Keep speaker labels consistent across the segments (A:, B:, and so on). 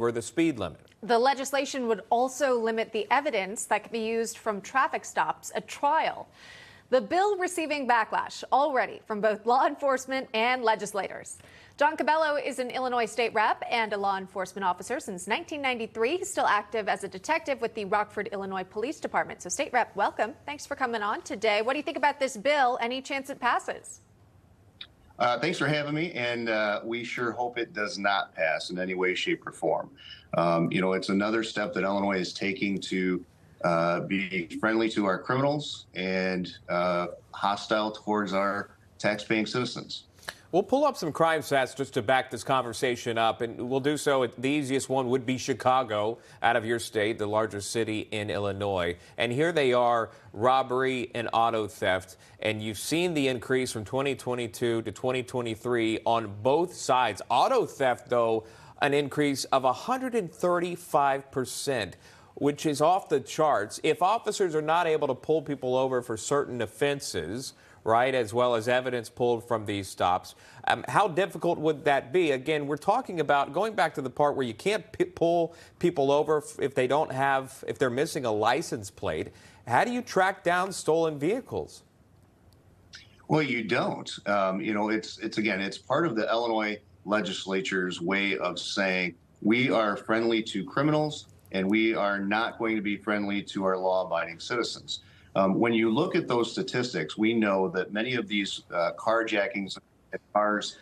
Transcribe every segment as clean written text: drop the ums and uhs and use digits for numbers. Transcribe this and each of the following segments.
A: over the speed limit.
B: The legislation would also limit the evidence that can be used from traffic stops at trial. The bill receiving backlash already from both law enforcement and legislators. John Cabello is an Illinois state rep and a law enforcement officer since 1993. He's still active as a detective with the Rockford, Illinois Police Department. So, State Rep, welcome. Thanks for coming on today. What do you think about this bill? Any chance it passes?
C: Thanks for having me, and we sure hope it does not pass in any way, shape, or form. It's another step that Illinois is taking to be friendly to our criminals and hostile towards our tax-paying citizens.
A: We'll pull up some crime stats just to back this conversation up, and we'll do so. The easiest one would be Chicago, out of your state, the largest city in Illinois. And here they are, robbery and auto theft. And you've seen the increase from 2022 to 2023 on both sides. Auto theft, though, an increase of 135%. Which is off the charts. If officers are not able to pull people over for certain offenses, right, as well as evidence pulled from these stops, how difficult would that be? Again, we're talking about going back to the part where you can't pull people over if they're missing a license plate. How do you track down stolen vehicles?
C: Well, you don't. It's part of the Illinois legislature's way of saying we are friendly to criminals, and we are not going to be friendly to our law-abiding citizens. When you look at those statistics, we know that many of these carjackings and cars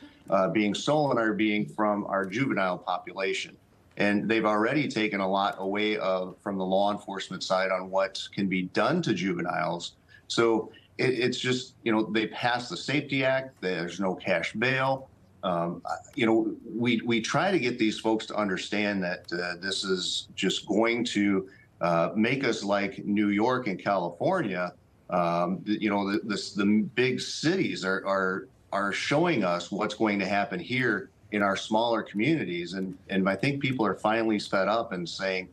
C: being stolen are being from our juvenile population. And they've already taken a lot away from the law enforcement side on what can be done to juveniles. So it's just, they passed the Safety Act, there's no cash bail. We try to get these folks to understand that this is just going to make us like New York and California. The big cities are showing us what's going to happen here in our smaller communities, and I think people are finally fed up and saying,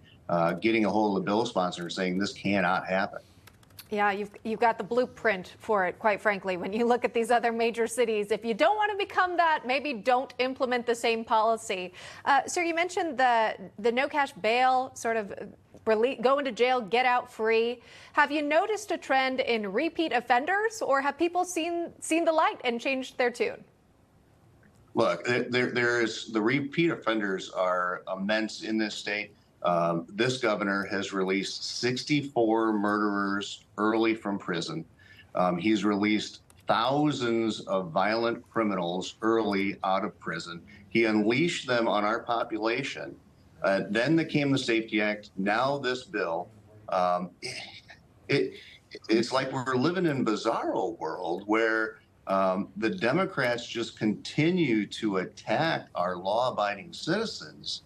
C: getting a hold of the bill sponsor and saying this cannot happen.
B: Yeah, you've got the blueprint for it, quite frankly. When you look at these other major cities, if you don't want to become that, maybe don't implement the same policy. Sir, you mentioned the no cash bail, sort of go into jail, get out free. Have you noticed a trend in repeat offenders, or have people seen the light and changed their tune?
C: Look, the repeat offenders are immense in this state. This governor has released 64 murderers early from prison. He's released thousands of violent criminals early out of prison. He unleashed them on our population. Then came the Safety Act. Now this bill. It's like we're living in a bizarro world where the Democrats just continue to attack our law-abiding citizens.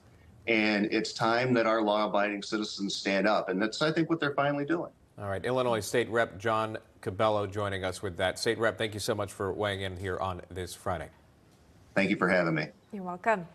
C: And it's time that our law-abiding citizens stand up. And that's, I think, what they're finally doing.
A: All right. Illinois State Rep John Cabello joining us with that. State Rep, thank you so much for weighing in here on this Friday.
C: Thank you for having me.
B: You're welcome.